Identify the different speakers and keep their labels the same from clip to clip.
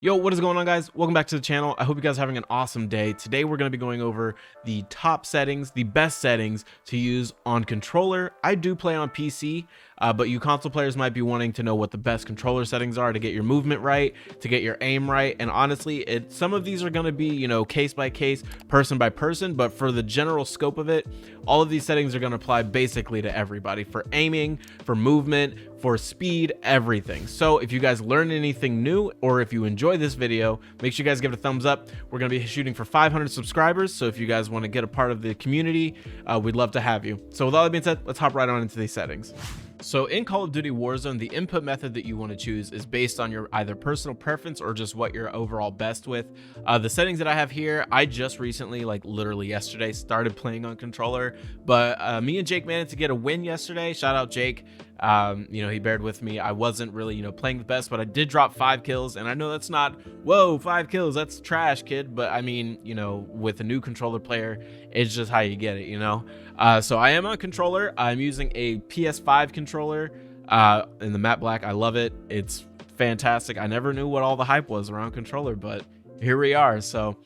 Speaker 1: Yo, what is going on, guys? Welcome back to the channel. I hope you guys are having an awesome day. Today we're going to be going over the top settings, the best settings to use on controller. I do play on PC, but you console players might be wanting to know what the best controller settings are to get your movement right, to get your aim right. And honestly, some of these are going to be, case by case, person by person, but for the general scope of it, all of these settings are going to apply basically to everybody, for aiming, for movement, for speed, everything. So if you guys learned anything new, or if you enjoy this video, make sure you guys give it a thumbs up. We're going to be shooting for 500 subscribers, so if you guys want to get a part of the community, we'd love to have you. So with all that being said, let's hop right on into these settings. So in Call of Duty Warzone, the input method that you want to choose is based on your either personal preference or just what you're overall best with. The settings that I have here, I just recently, like literally yesterday, started playing on controller, but me and Jake managed to get a win yesterday. Shout out Jake. He bared with me. I wasn't really, playing the best, but I did drop 5 kills, and I know that's not, whoa, 5 kills, that's trash, kid. But I mean, with a new controller player, it's just how you get it, So I am on controller. I'm using a PS5 controller in the matte black. I love it. It's fantastic. I never knew what all the hype was around controller, but here we are. So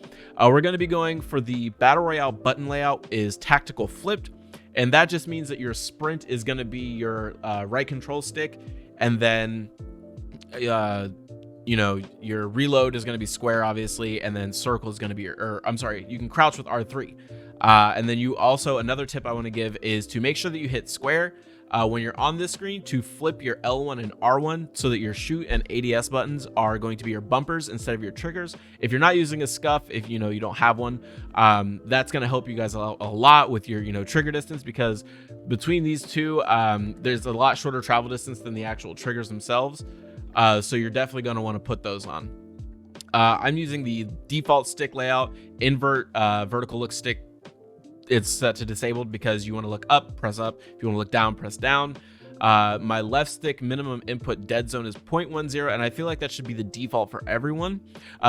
Speaker 1: we're going to be going for the Battle Royale button layout is tactical flipped. And that just means that your sprint is going to be your right control stick, and then your reload is going to be square, obviously, and then circle is going to be you can crouch with R3. And then you also, another tip I want to give is to make sure that you hit square when you're on this screen, to flip your L1 and R1 so that your shoot and ADS buttons are going to be your bumpers instead of your triggers. If you're not using a scuff, if you don't have one, that's going to help you guys a lot with your trigger distance, because between these two, there's a lot shorter travel distance than the actual triggers themselves. So you're definitely going to want to put those on. I'm using the default stick layout, invert vertical look stick. It's set to disabled because you want to look up, press up. If you want to look down, press down. My left stick minimum input dead zone is 0.10, and I feel like that should be the default for everyone,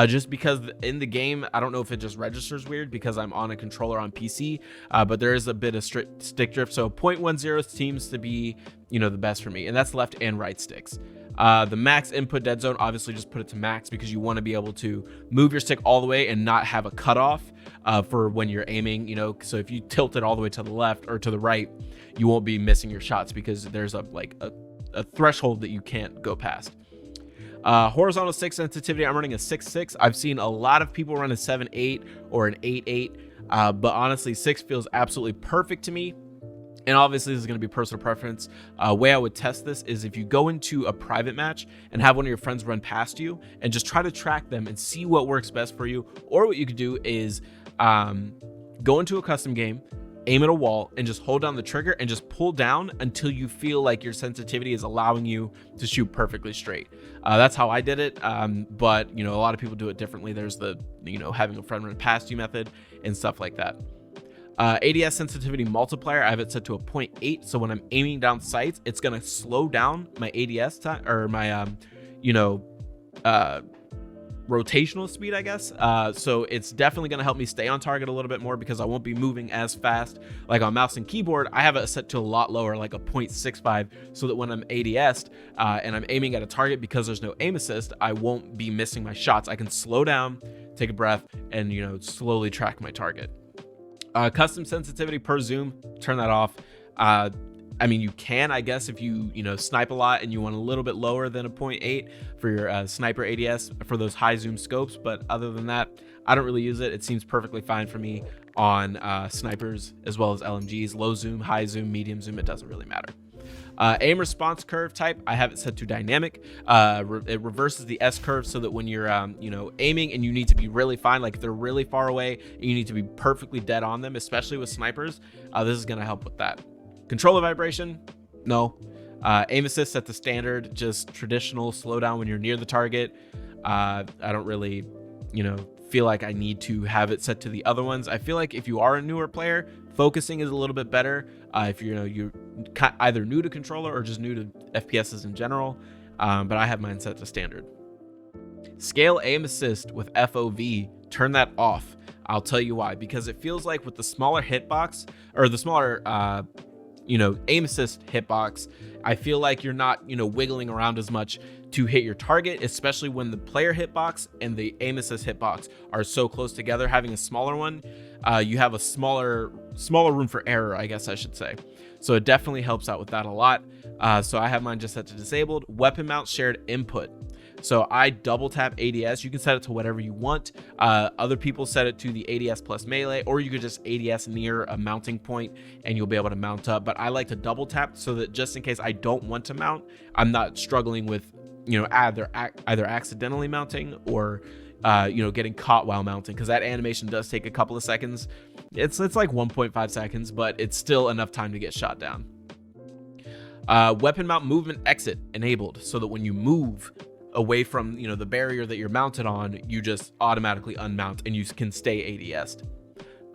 Speaker 1: just because in the game, I don't know if it just registers weird because I'm on a controller on PC, but there is a bit of stick drift. So 0.10 seems to be the best for me, and that's left and right sticks. The max input dead zone, obviously just put it to max because you want to be able to move your stick all the way and not have a cutoff for when you're aiming, so if you tilt it all the way to the left or to the right, you won't be missing your shots because there's a threshold that you can't go past. Horizontal stick sensitivity, I'm running a 6.6. I've seen a lot of people run a 7.8 or an 8.8, but honestly 6 feels absolutely perfect to me. And obviously this is going to be personal preference. Way I would test this is if you go into a private match and have one of your friends run past you and just try to track them and see what works best for you. Or what you could do is go into a custom game, aim at a wall, and just hold down the trigger and just pull down until you feel like your sensitivity is allowing you to shoot perfectly straight. That's how I did it, but a lot of people do it differently. There's the having a friend run past you method and stuff like that. ADS sensitivity multiplier, I have it set to a 0.8, so when I'm aiming down sights, it's going to slow down my ADS time, or my rotational speed, I guess. So it's definitely going to help me stay on target a little bit more because I won't be moving as fast. Like on mouse and keyboard, I have it set to a lot lower, like a 0.65, so that when I'm ADS'd and I'm aiming at a target, because there's no aim assist, I won't be missing my shots. I can slow down, take a breath, and slowly track my target. Custom sensitivity per zoom, turn that off. I mean, you can, I guess, if you snipe a lot and you want a little bit lower than a 0.8 for your sniper ADS for those high zoom scopes, but other than that, I don't really use it. It seems perfectly fine for me on snipers as well as LMGs. Low zoom, high zoom, medium zoom, it doesn't really matter. Aim response curve type, I have it set to dynamic. It reverses the S curve so that when you're aiming and you need to be really fine, like if they're really far away and you need to be perfectly dead on them, especially with snipers, this is going to help with that. Controller vibration, no. Aim assist set to standard, just traditional slowdown when you're near the target. I don't really feel like I need to have it set to the other ones. I feel like if you are a newer player, focusing is a little bit better. If you're either new to controller or just new to FPSs in general, but I have mine set to standard. Scale aim assist with FOV, turn that off. I'll tell you why, because it feels like with the smaller hitbox, or the smaller aim assist hitbox, I feel like you're not, wiggling around as much to hit your target, especially when the player hitbox and the aim assist hitbox are so close together. Having a smaller one, you have a smaller room for error, I guess I should say. So it definitely helps out with that a lot. So I have mine just set to disabled. Weapon mount shared input. So I double tap ADS. You can set it to whatever you want. Other people set it to the ADS plus melee, or you could just ADS near a mounting point and you'll be able to mount up. But I like to double tap so that just in case I don't want to mount, I'm not struggling with, either accidentally mounting or, getting caught while mounting, because that animation does take a couple of seconds. It's like 1.5 seconds, but it's still enough time to get shot down. Weapon mount movement exit enabled, so that when you move away from the barrier that you're mounted on, you just automatically unmount and you can stay ADS'd.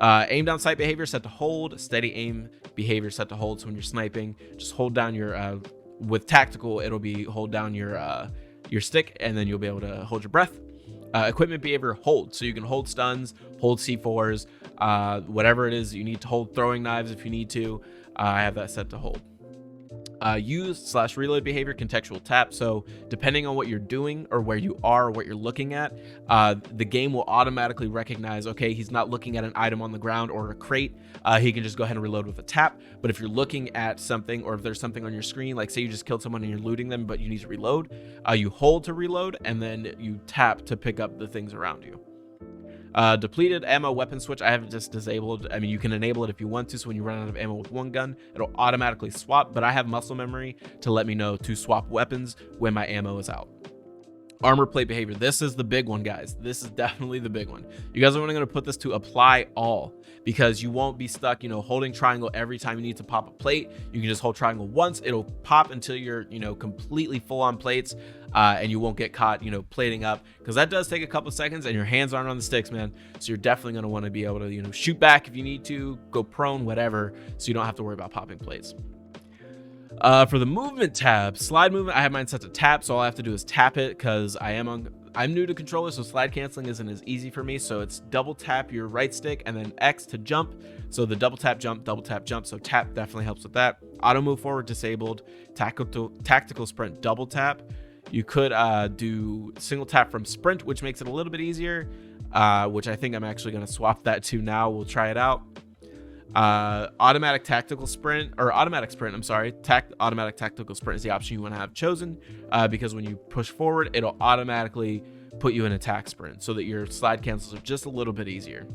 Speaker 1: Aim down sight behavior set to hold. Steady aim behavior set to hold. So when you're sniping, just hold down your with tactical, it'll be hold down your stick, and then you'll be able to hold your breath. Equipment behavior hold, so you can hold stuns, hold C4s, whatever it is you need to hold. Throwing knives if you need to. I have that set to hold. Use/reload behavior contextual tap. So depending on what you're doing or where you are or what you're looking at, the game will automatically recognize, okay, he's not looking at an item on the ground or a crate. He can just go ahead and reload with a tap. But if you're looking at something, or if there's something on your screen, like say you just killed someone and you're looting them but you need to reload, you hold to reload and then you tap to pick up the things around you. Depleted ammo weapon switch, I have it just disabled. I mean, you can enable it if you want to, so when you run out of ammo with one gun, it'll automatically swap, but I have muscle memory to let me know to swap weapons when my ammo is out. Armor plate behavior, this is the big one, guys. This is definitely the big one. You guys are only going to put this to apply all, because you won't be stuck holding triangle every time you need to pop a plate. You can just hold triangle once, it'll pop until you're completely full on plates, and you won't get caught plating up, because that does take a couple of seconds and your hands aren't on the sticks, man. So you're definitely going to want to be able to shoot back if you need to, go prone, whatever, so you don't have to worry about popping plates. For the movement tab, slide movement, I have mine set to tap, so all I have to do is tap it, because I'm new to controller, so slide canceling isn't as easy for me. So it's double tap your right stick and then X to jump. So the double tap jump, so tap definitely helps with that. Auto move forward disabled. Tactical sprint double tap. You could do single tap from sprint, which makes it a little bit easier, which I think I'm actually going to swap that to now. We'll try it out. Automatic tactical sprint, or automatic sprint, I'm sorry. Automatic tactical sprint is the option you want to have chosen, because when you push forward, it'll automatically put you in attack sprint, so that your slide cancels are just a little bit easier.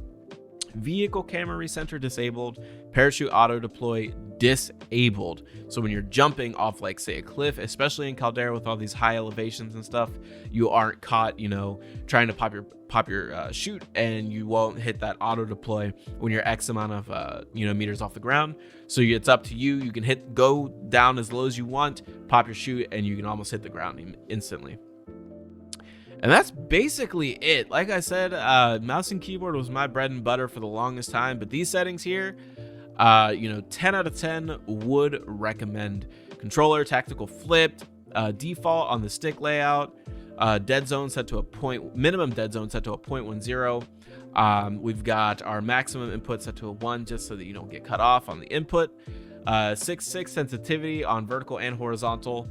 Speaker 1: Vehicle camera recenter disabled. Parachute auto deploy disabled. So when you're jumping off, like say a cliff, especially in Caldera with all these high elevations and stuff, you aren't caught trying to pop your chute, and you won't hit that auto deploy when you're X amount of meters off the ground. So it's up to you. You can go down as low as you want, pop your chute, and you can almost hit the ground instantly. And that's basically it. Like I said, mouse and keyboard was my bread and butter for the longest time, but these settings here, 10 out of 10 would recommend. Controller, tactical flipped, default on the stick layout, dead zone set to a point, minimum dead zone set to a 0.10. We've got our maximum input set to a 1, just so that you don't get cut off on the input. 6.6 sensitivity on vertical and horizontal.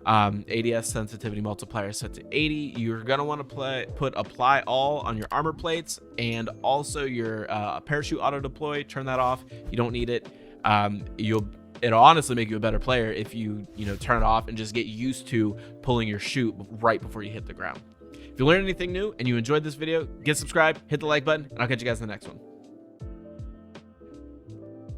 Speaker 1: ADS sensitivity multiplier set to 80. You're gonna want to put apply all on your armor plates, and also your parachute auto deploy. Turn that off. You don't need it. It'll honestly make you a better player if you turn it off and just get used to pulling your chute right before you hit the ground. If you learned anything new and you enjoyed this video, get subscribed, hit the like button, and I'll catch you guys in the next one.